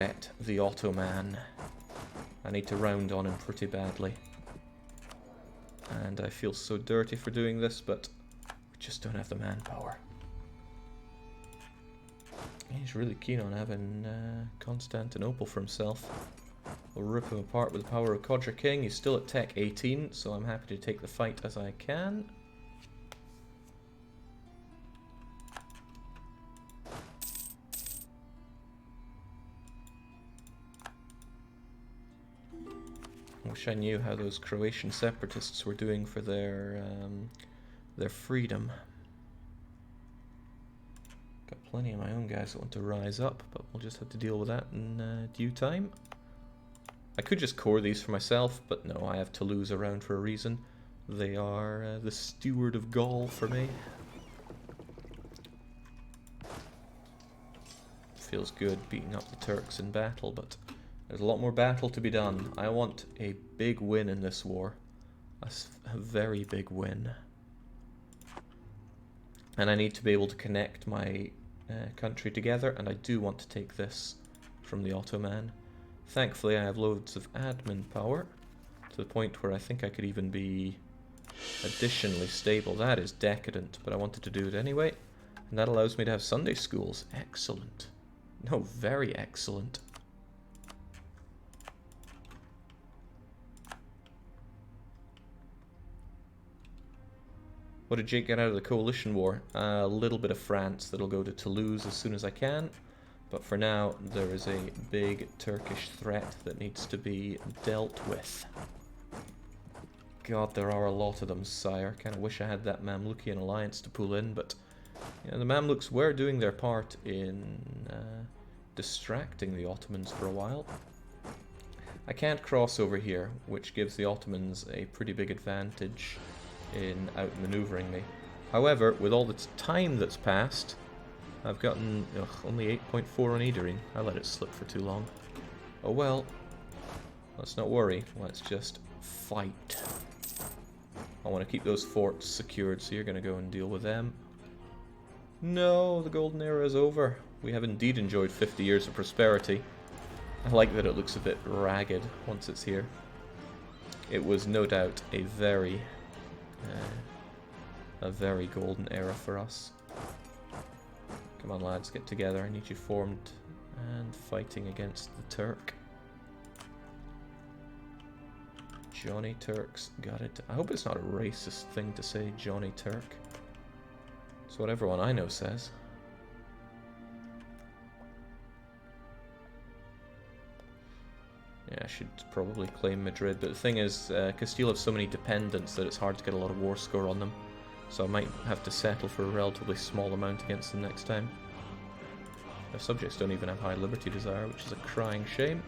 At the Ottoman. I need to round on him pretty badly. And I feel so dirty for doing this, but we just don't have the manpower. He's really keen on having Constantinople for himself. We'll rip him apart with the power of Codger King. He's still at Tech 18, so I'm happy to take the fight as I can. I wish I knew how those Croatian separatists were doing for their freedom. Got plenty of my own guys that want to rise up, but we'll just have to deal with that in due time. I could just core these for myself, but no, I have Toulouse around for a reason. They are the steward of Gaul for me. Feels good beating up the Turks in battle, but there's a lot more battle to be done. I want a big win in this war. A very big win. And I need to be able to connect my country together, and I do want to take this from the Ottoman. Thankfully I have loads of admin power, to the point where I think I could even be additionally stable. That is decadent, but I wanted to do it anyway. And that allows me to have Sunday schools. Excellent. No, very excellent. What did Jake get out of the coalition war? A little bit of France that'll go to Toulouse as soon as I can. But for now, there is a big Turkish threat that needs to be dealt with. God, there are a lot of them, sire. Kind of wish I had that Mamlukian alliance to pull in, but you know, the Mamluks were doing their part in distracting the Ottomans for a while. I can't cross over here, which gives the Ottomans a pretty big advantage in outmaneuvering me. However, with all the time that's passed, I've gotten only 8.4 on Idering. I let it slip for too long. Oh well. Let's not worry. Let's just fight. I want to keep those forts secured, so you're going to go and deal with them. No, the golden era is over. We have indeed enjoyed 50 years of prosperity. I like that it looks a bit ragged once it's here. It was no doubt a very golden era for us. Come on lads, get together. I need you formed and fighting against the Turk. Johnny Turks, got it. I hope it's not a racist thing to say Johnny Turk. It's what everyone I know says. Yeah, I should probably claim Madrid, but the thing is, Castile have so many dependents that it's hard to get a lot of war score on them. So I might have to settle for a relatively small amount against them next time. Their subjects don't even have high liberty desire, which is a crying shame.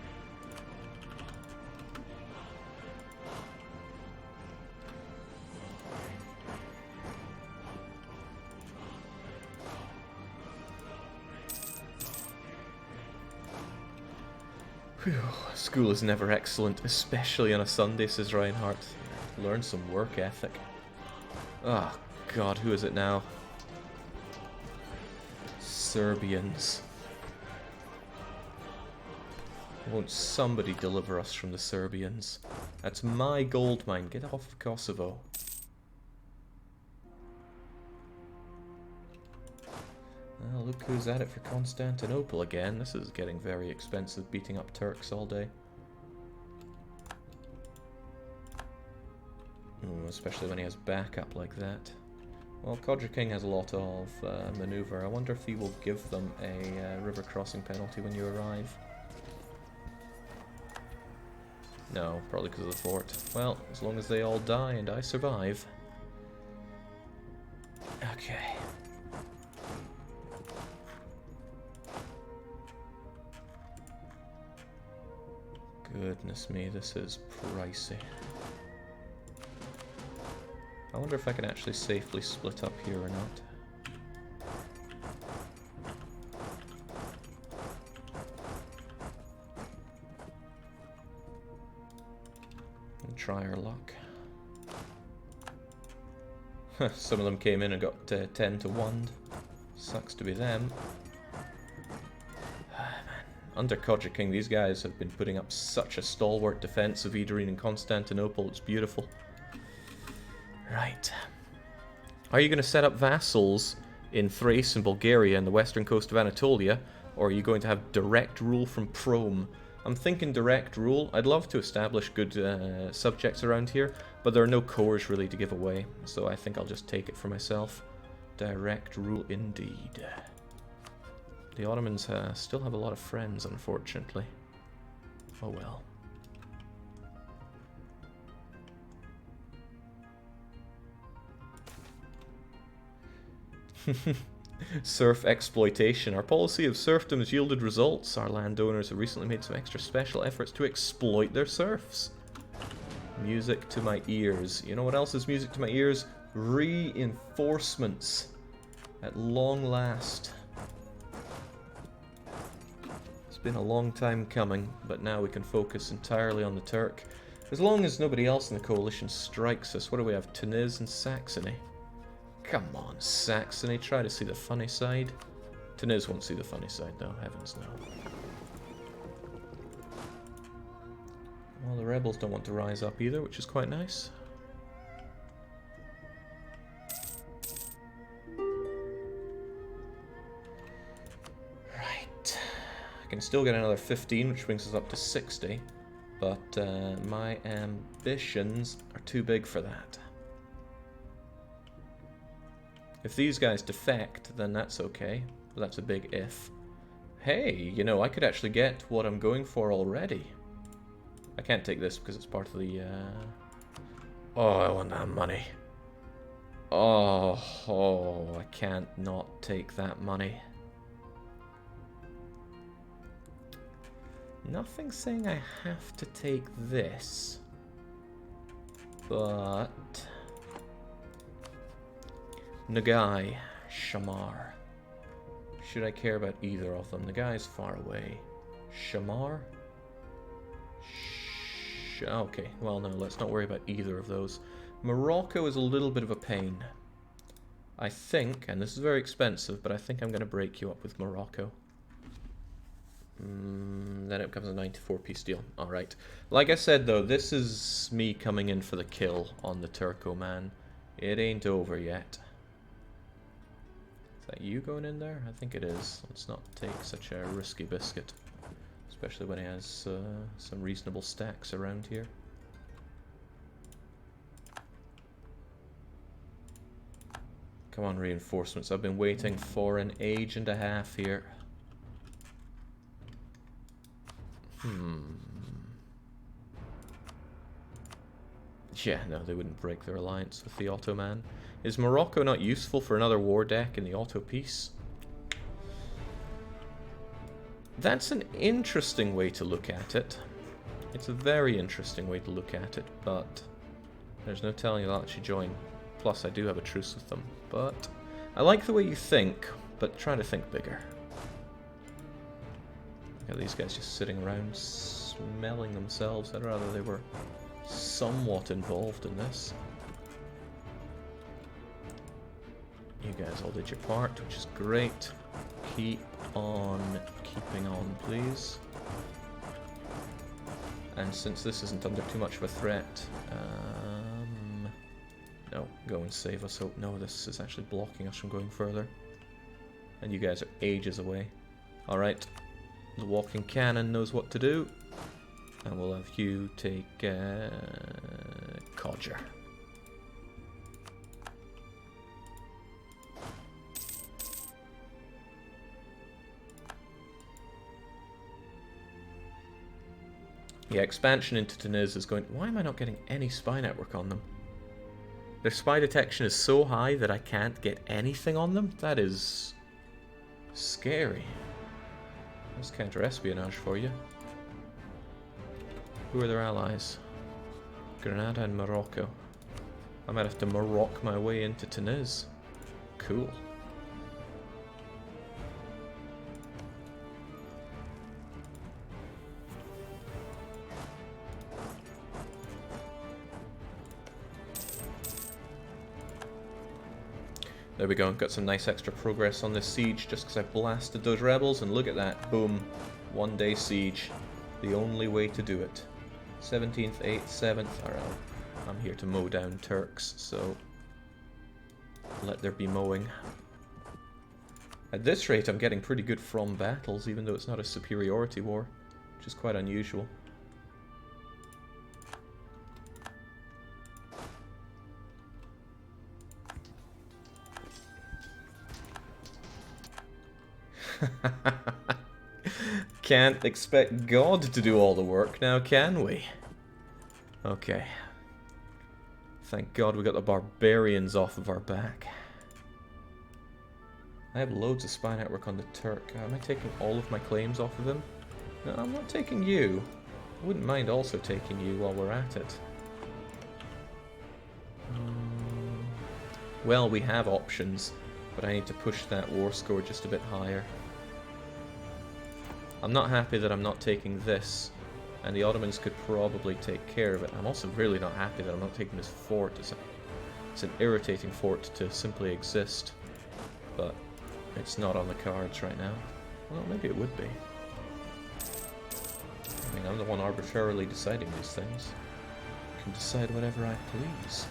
Whew. School is never excellent, especially on a Sunday, says Reinhardt. Learn some work ethic. Oh god, who is it now? Serbians. Won't somebody deliver us from the Serbians? That's my gold mine. Get off of Kosovo. Well, look who's at it for Constantinople again. This is getting very expensive, beating up Turks all day. Ooh, especially when he has backup like that. Well, Codger King has a lot of maneuver. I wonder if he will give them a river crossing penalty when you arrive. No, probably because of the fort. Well, as long as they all die and I survive. Okay. Goodness me, this is pricey. I wonder if I can actually safely split up here or not. And try our luck. Some of them came in and got 10 to 1. Sucks to be them. Man, Under Kodja King, these guys have been putting up such a stalwart defense of Edirene and Constantinople. It's beautiful. Right. Are you going to set up vassals in Thrace and Bulgaria and the western coast of Anatolia, or are you going to have direct rule from PRoman? I'm thinking direct rule. I'd love to establish good subjects around here, but there are no cores really to give away, so I think I'll just take it for myself. Direct rule indeed. The Ottomans still have a lot of friends, unfortunately. Oh well. Serf exploitation. Our policy of serfdom has yielded results. Our landowners have recently made some extra special efforts to exploit their serfs. Music to my ears. You know what else is music to my ears? Reinforcements. At long last. It's been a long time coming, but now we can focus entirely on the Turk. As long as nobody else in the coalition strikes us. What do we have? Tunis and Saxony. Come on, Saxony, try to see the funny side. Tunis won't see the funny side, though. Heavens no. Well, the rebels don't want to rise up either, which is quite nice. Right. I can still get another 15, which brings us up to 60. But my ambitions are too big for that. If these guys defect, then that's okay. But that's a big if. Hey, you know, I could actually get what I'm going for already. I can't take this because it's part of the... Oh, I want that money. Oh, I can't not take that money. Nothing saying I have to take this. But... Nagai, Shamar. Should I care about either of them? Nagai's far away. Shamar? Okay, well no, let's not worry about either of those. Morocco is a little bit of a pain. I think, and this is very expensive, but I think I'm going to break you up with Morocco. Then it becomes a 94-piece deal. Alright. Like I said though, this is me coming in for the kill on the Turco-Man. It ain't over yet. Is that you going in there? I think it is. Let's not take such a risky biscuit. Especially when he has some reasonable stacks around here. Come on, reinforcements. I've been waiting for an age and a half here. Yeah, no, they wouldn't break their alliance with the Ottoman. Is Morocco not useful for another war deck in the Otto peace? That's an interesting way to look at it. It's a very interesting way to look at it, but there's no telling they'll actually join. Plus, I do have a truce with them. But I like the way you think, but try to think bigger. Look at these guys just sitting around smelling themselves. I'd rather they were somewhat involved in this. You guys all did your part, which is great. Keep on keeping on, please. And since this isn't under too much of a threat, no, go and save us. Oh, no, this is actually blocking us from going further. And you guys are ages away. Alright, the walking cannon knows what to do. And we'll have you take Codger. Yeah, expansion into Tunis is going... Why am I not getting any spy network on them? Their spy detection is so high that I can't get anything on them? That is... scary. That's counter-espionage for you. Who are their allies? Granada and Morocco. I might have to Morocco my way into Tunis. Cool. There we go, got some nice extra progress on this siege just because I blasted those rebels, and look at that, boom. 1-day siege. The only way to do it. 17th, 8th, 7th. Alright, I'm here to mow down Turks, so let there be mowing. At this rate, I'm getting pretty good from battles, even though it's not a superiority war, which is quite unusual. Can't expect God to do all the work now, can we? Okay. Thank God we got the barbarians off of our back. I have loads of spy network on the Turk. Am I taking all of my claims off of him? No, I'm not taking you. I wouldn't mind also taking you while we're at it. Well, we have options, but I need to push that war score just a bit higher. I'm not happy that I'm not taking this, and the Ottomans could probably take care of it. I'm also really not happy that I'm not taking this fort. It's an irritating fort to simply exist, but it's not on the cards right now. Well, maybe it would be. I mean, I'm the one arbitrarily deciding these things. I can decide whatever I please.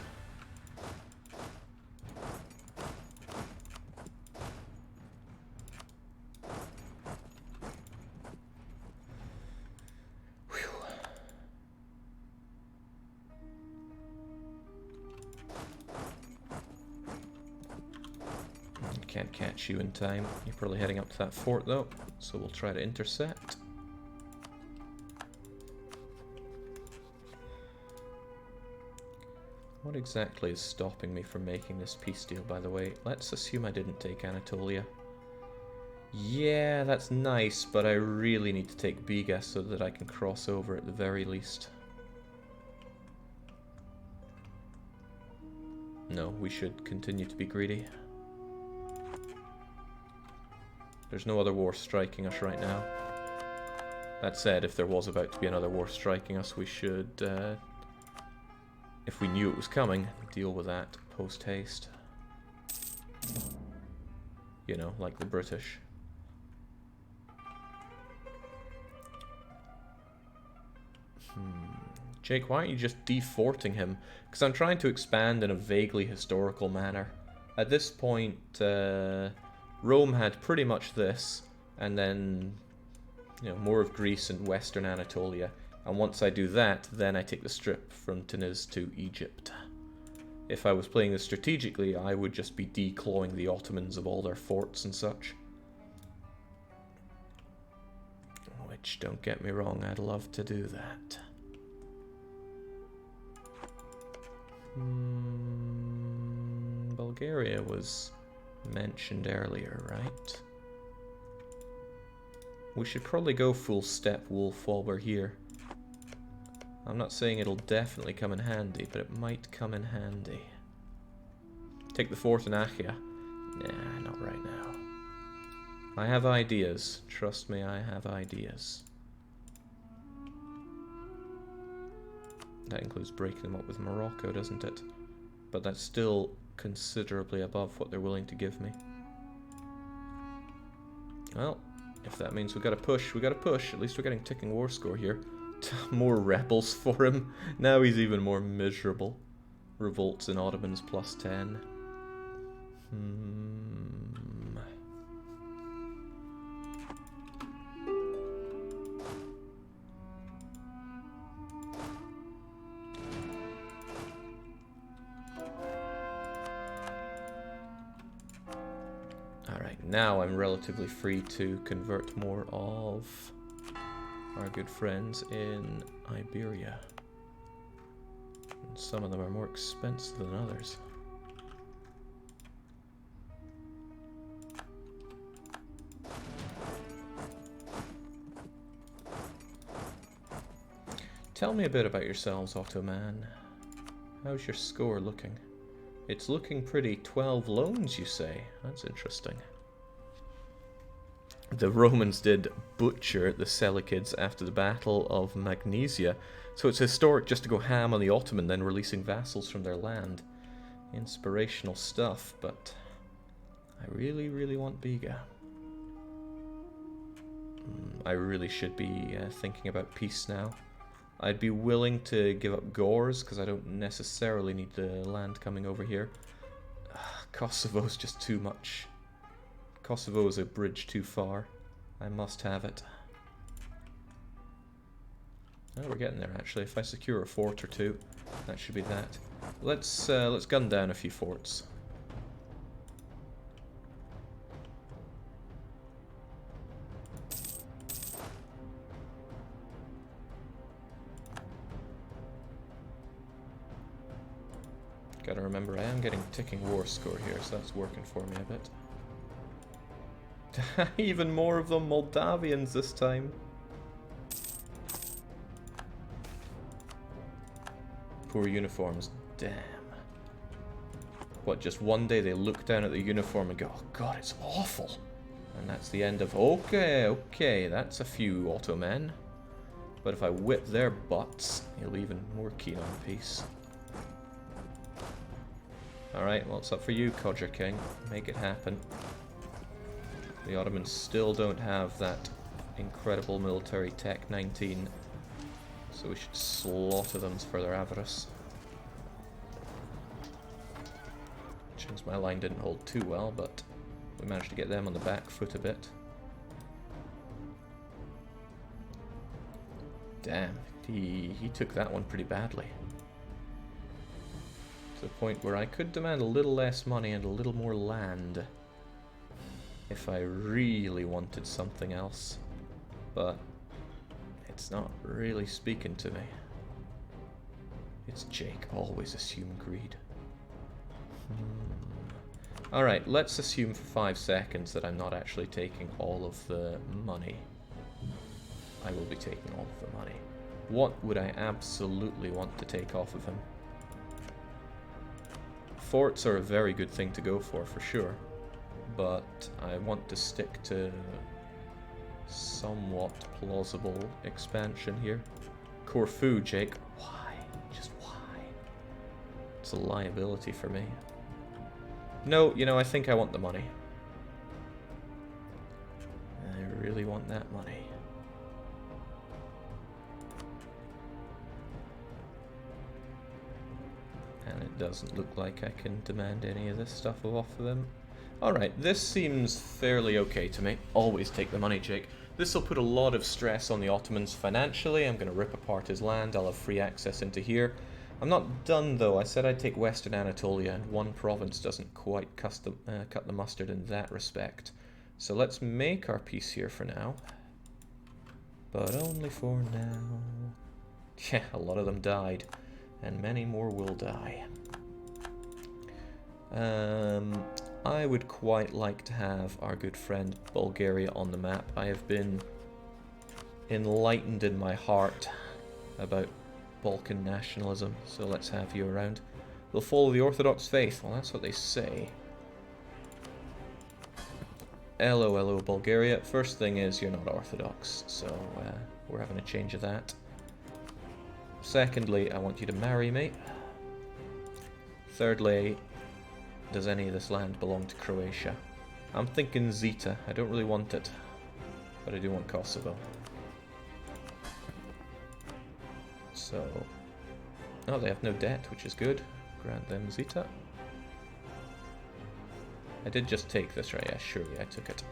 Can't catch you in time. You're probably heading up to that fort though, so we'll try to intercept. What exactly is stopping me from making this peace deal, by the way? Let's assume I didn't take Anatolia. Yeah, that's nice, but I really need to take Biga so that I can cross over at the very least. No, we should continue to be greedy. There's no other war striking us right now. That said, if there was about to be another war striking us, we should, if we knew it was coming, deal with that post-haste. You know, like the British. Jake, why aren't you just deforting him? Because I'm trying to expand in a vaguely historical manner. At this point, Rome had pretty much this, and then, you know, more of Greece and Western Anatolia. And once I do that, then I take the strip from Tunis to Egypt. If I was playing this strategically, I would just be declawing the Ottomans of all their forts and such. Which, don't get me wrong, I'd love to do that. Bulgaria was mentioned earlier, right? We should probably go full step wolf while we're here. I'm not saying it'll definitely come in handy, but it might come in handy. Take the fort in Achia. Nah, not right now. I have ideas. Trust me, I have ideas. That includes breaking them up with Morocco, doesn't it? But that's still considerably above what they're willing to give me. Well, if that means we gotta push, we gotta push. At least we're getting ticking war score here. More rebels for him. Now he's even more miserable. Revolts in Ottomans +10. Alright, now I'm relatively free to convert more of our good friends in Iberia. And some of them are more expensive than others. Tell me a bit about yourselves, Ottoman. How's your score looking? It's looking pretty. 12 loans, you say? That's interesting. The Romans did butcher the Selekids after the Battle of Magnesia, so it's historic just to go ham on the Ottoman, then releasing vassals from their land. Inspirational stuff, but I really, really want Biga. I really should be thinking about peace now. I'd be willing to give up Gors, because I don't necessarily need the land coming over here. Kosovo's just too much. Kosovo's a bridge too far. I must have it. Oh, we're getting there actually. If I secure a fort or two, that should be that. Let's gun down a few forts. Gotta remember, I am getting ticking war score here, so that's working for me a bit. Even more of them Moldavians this time. Poor uniforms. Damn. What, just one day they look down at the uniform and go, oh god, it's awful. And that's the end of, okay, that's a few Ottomen. But if I whip their butts, he'll be even more keen on peace. Alright, well, it's up for you, Codger King. Make it happen. The Ottomans still don't have that incredible military tech 19, so we should slaughter them for their avarice. Since my line didn't hold too well, but we managed to get them on the back foot a bit. Damn, he took that one pretty badly. To the point where I could demand a little less money and a little more land if I really wanted something else, but it's not really speaking to me. It's Jake, always assume greed. Alright, let's assume for 5 seconds that I'm not actually taking all of the money. I will be taking all of the money. What would I absolutely want to take off of him? Forts are a very good thing to go for sure, but I want to stick to somewhat plausible expansion here. Corfu, Jake. Why? Just why? It's a liability for me. No, you know, I think I want the money. I really want that money. And it doesn't look like I can demand any of this stuff off of them. Alright, this seems fairly okay to me. Always take the money, Jake. This will put a lot of stress on the Ottomans financially. I'm going to rip apart his land. I'll have free access into here. I'm not done, though. I said I'd take Western Anatolia, and one province doesn't quite cut the mustard in that respect. So let's make our peace here for now. But only for now. Yeah, a lot of them died. And many more will die. I would quite like to have our good friend Bulgaria on the map. I have been enlightened in my heart about Balkan nationalism, so let's have you around. They'll follow the Orthodox faith. Well, that's what they say. Hello, Bulgaria. First thing is, you're not Orthodox, so we're having a change of that. Secondly, I want you to marry me. Thirdly, does any of this land belong to Croatia? I'm thinking Zeta. I don't really want it, but I do want Kosovo. So, oh, they have no debt, which is good. Grant them Zeta. I did just take this, right? Yeah, surely I took it.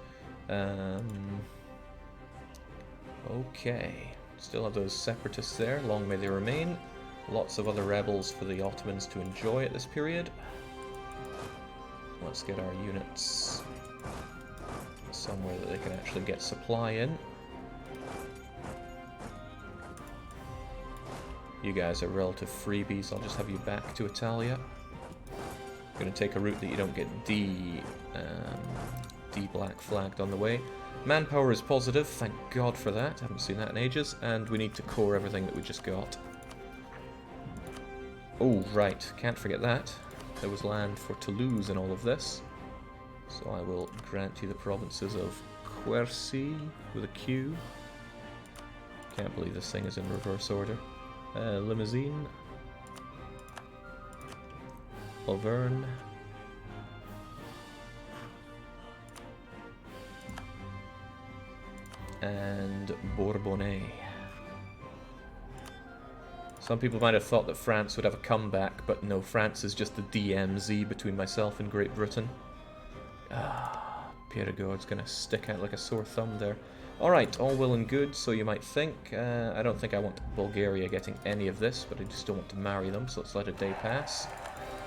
Okay. Still have those separatists there, long may they remain. Lots of other rebels for the Ottomans to enjoy at this period. Let's get our units somewhere that they can actually get supply in. You guys are relative freebies, I'll just have you back to Italia. I'm going to take a route that you don't get black flagged on the way. Manpower is positive, thank God for that, haven't seen that in ages, and we need to core everything that we just got. Oh, right, can't forget that. There was land for Toulouse in all of this. So I will grant you the provinces of Quercy with a Q. Can't believe this thing is in reverse order. Limousin. Auvergne. and Bourbonnais. Some people might have thought that France would have a comeback, but no, France is just the DMZ between myself and Great Britain. Perigord's gonna stick out like a sore thumb there. Alright, all well and good, so you might think. I don't think I want Bulgaria getting any of this, but I just don't want to marry them, so let's let a day pass.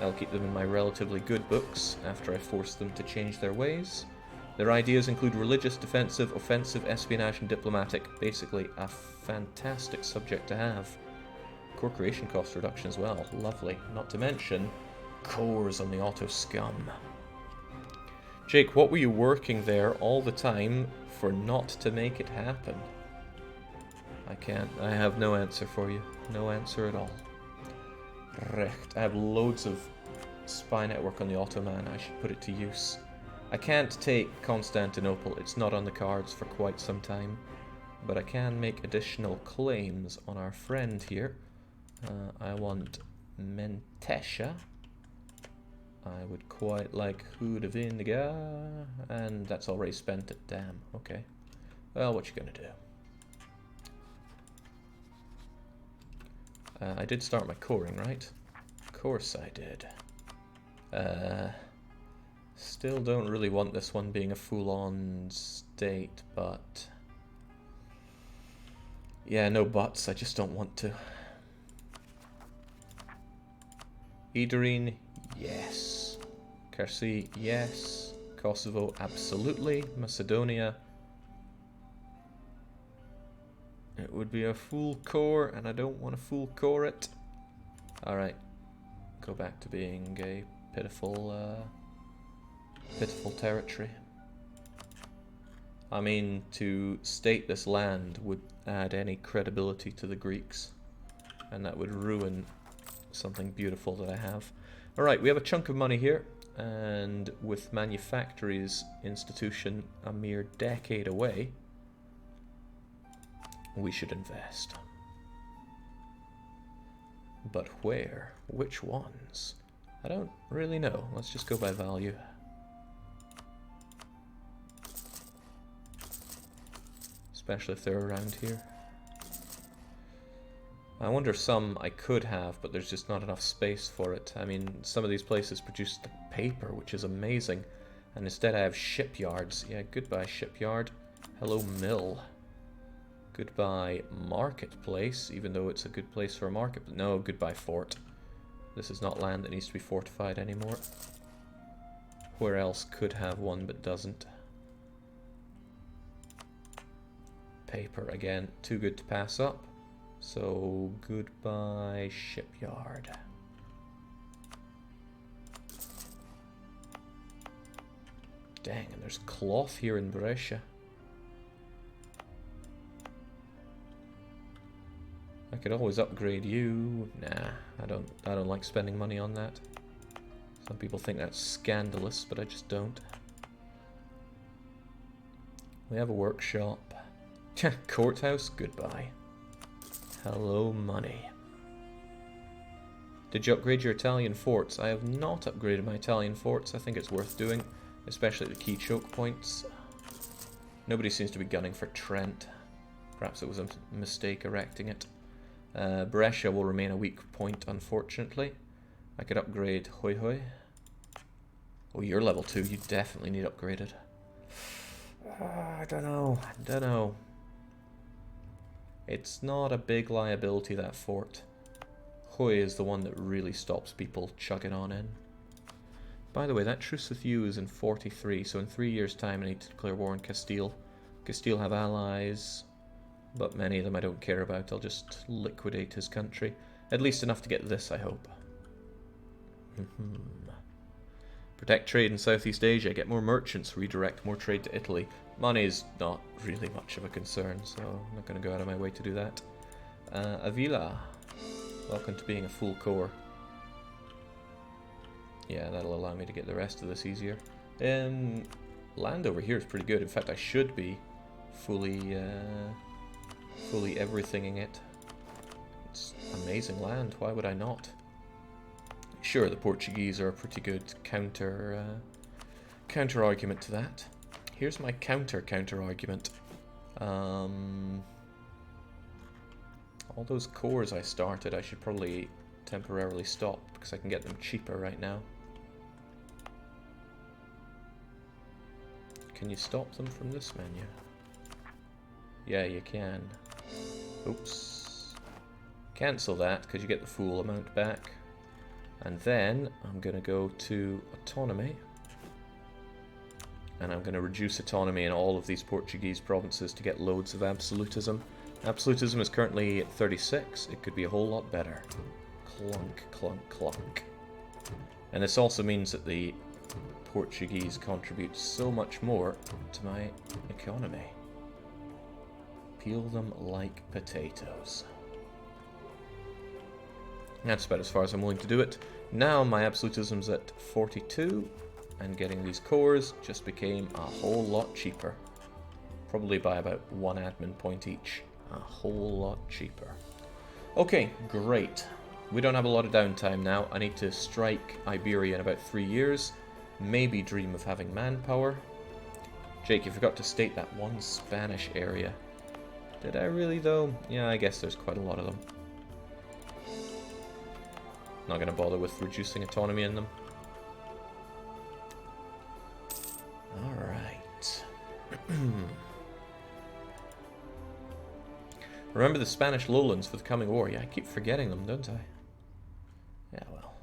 I'll keep them in my relatively good books after I force them to change their ways. Their ideas include religious, defensive, offensive, espionage, and diplomatic. Basically, a fantastic subject to have. Core creation cost reduction as well. Lovely. Not to mention, cores on the auto scum. Jake, what were you working there all the time for not to make it happen? I can't. I have no answer for you. No answer at all. Recht. I have loads of spy network on the Ottoman. I should put it to use. I can't take Constantinople. It's not on the cards for quite some time. But I can make additional claims on our friend here. I want Mentesha. I would quite like Hudavindiga. And that's already spent it. Damn. Okay. Well, what you gonna do? I did start my coring, right? Of course I did. Still don't really want this one being a full-on state, but... yeah, no buts. I just don't want to. Iderine, yes. Khersi, yes. Kosovo, absolutely. Macedonia. It would be a full core, and I don't want to full core it. Alright. Go back to being a pitiful, pitiful territory. I mean, to state this land would add any credibility to the Greeks. And that would ruin something beautiful that I have. Alright, we have a chunk of money here. And with Manufactories Institution a mere decade away, we should invest. But where? Which ones? I don't really know. Let's just go by value. Especially if they're around here. I wonder some I could have, but there's just not enough space for it. I mean, some of these places produce the paper, which is amazing. And instead I have shipyards. Yeah, goodbye shipyard. Hello mill. Goodbye marketplace, even though it's a good place for a market. No, goodbye fort. This is not land that needs to be fortified anymore. Where else could have one but doesn't? Paper, again, too good to pass up. So, goodbye shipyard. Dang, and there's cloth here in Brescia. I could always upgrade you. Nah, I don't like spending money on that. Some people think that's scandalous, but I just don't. We have a workshop. Courthouse, goodbye. Hello, money. Did you upgrade your Italian forts? I have not upgraded my Italian forts. I think it's worth doing, especially the key choke points. Nobody seems to be gunning for Trent. Perhaps it was a mistake erecting it. Brescia will remain a weak point, unfortunately. I could upgrade Hoi Hoi. Oh, you're level 2. You definitely need upgraded. I don't know. It's not a big liability, that fort. Hoi is the one that really stops people chugging on in. By the way, that truce with you is in 43, so in 3 years' time I need to declare war on Castile. Castile have allies, but many of them I don't care about. I'll just liquidate his country. At least enough to get this, I hope. Protect trade in Southeast Asia. Get more merchants. Redirect more trade to Italy. Money is not really much of a concern, so I'm not going to go out of my way to do that. Avila. Welcome to being a full core. Yeah, that'll allow me to get the rest of this easier. Land over here is pretty good. In fact, I should be fully everythinging it. It's amazing land. Why would I not? Sure, the Portuguese are a pretty good counter argument to that. Here's my counter argument. All those cores I started, I should probably temporarily stop because I can get them cheaper right now. Can you stop them from this menu? Yeah, you can. Oops. Cancel that because you get the full amount back. And then I'm going to go to autonomy. And I'm going to reduce autonomy in all of these Portuguese provinces to get loads of absolutism. Absolutism is currently at 36. It could be a whole lot better. Clunk, clunk, clunk. And this also means that the Portuguese contribute so much more to my economy. Peel them like potatoes. That's about as far as I'm willing to do it. Now my absolutism's at 42, and getting these cores just became a whole lot cheaper. Probably by about 1 admin point each. A whole lot cheaper. Okay, great. We don't have a lot of downtime now. I need to strike Iberia in about 3 years. Maybe dream of having manpower. Jake, you forgot to state that one Spanish area. Did I really though? Yeah, I guess there's quite a lot of them. Not going to bother with reducing autonomy in them. Alright. Remember the Spanish lowlands for the coming war. Yeah, I keep forgetting them, don't I? Yeah, well.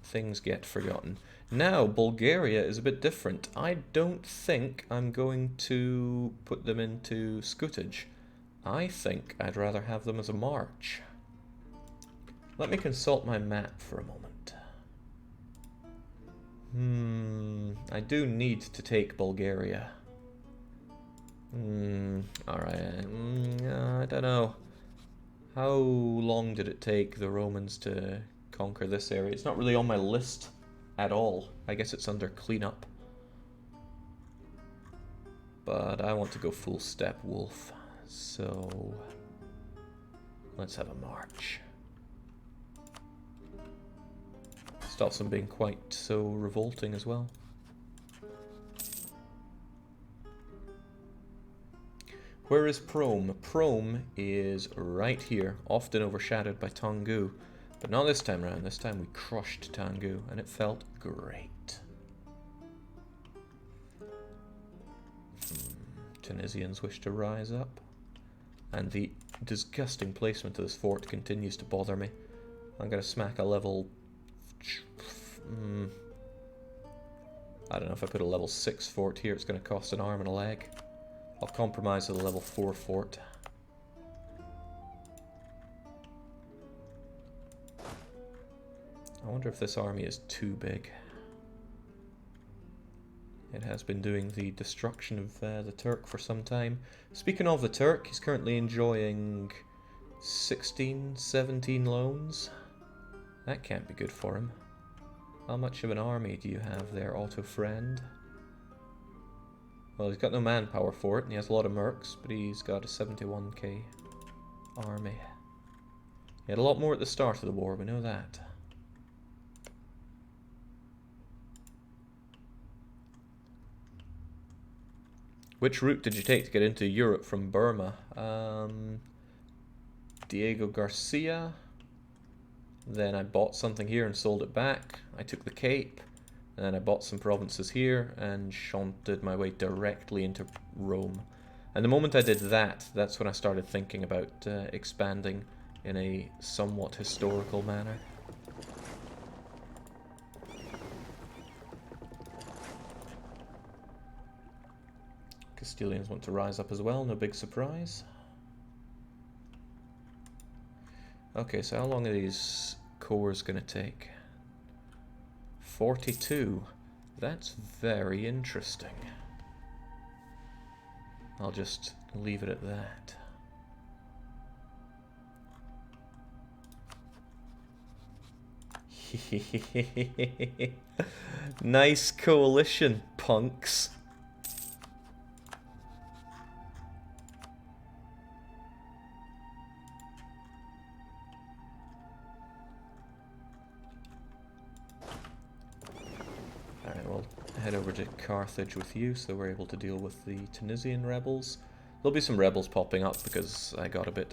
Things get forgotten. Now, Bulgaria is a bit different. I don't think I'm going to put them into scutage. I think I'd rather have them as a march. Let me consult my map for a moment. I do need to take Bulgaria. Alright. I don't know. How long did it take the Romans to conquer this area? It's not really on my list at all. I guess it's under cleanup. But I want to go full step wolf. So let's have a march. Stops them being quite so revolting as well. Where is PRoman? PRoman is right here, often overshadowed by Toungoo. But not this time around. This time we crushed Toungoo, and it felt great. Tunisians wish to rise up. And the disgusting placement of this fort continues to bother me. I'm going to smack a level... I don't know, if I put a level 6 fort here, it's going to cost an arm and a leg. I'll compromise with a level 4 fort. I wonder if this army is too big. It has been doing the destruction of the Turk for some time. Speaking of the Turk, he's currently enjoying 16, 17 loans. That can't be good for him. How much of an army do you have there, Auto Friend? Well, he's got no manpower for it, and he has a lot of mercs, but he's got a 71k army. He had a lot more at the start of the war, we know that. Which route did you take to get into Europe from Burma? Diego Garcia. Then I bought something here and sold it back. I took the Cape. And then I bought some provinces here and shunted my way directly into Rome. And the moment I did that, that's when I started thinking about expanding in a somewhat historical manner. Castilians want to rise up as well, no big surprise. Okay, so how long are these cores going to take? 42. That's very interesting. I'll just leave it at that. Nice coalition, punks. head over to Carthage with you, so we're able to deal with the Tunisian rebels. There'll be some rebels popping up because I got a bit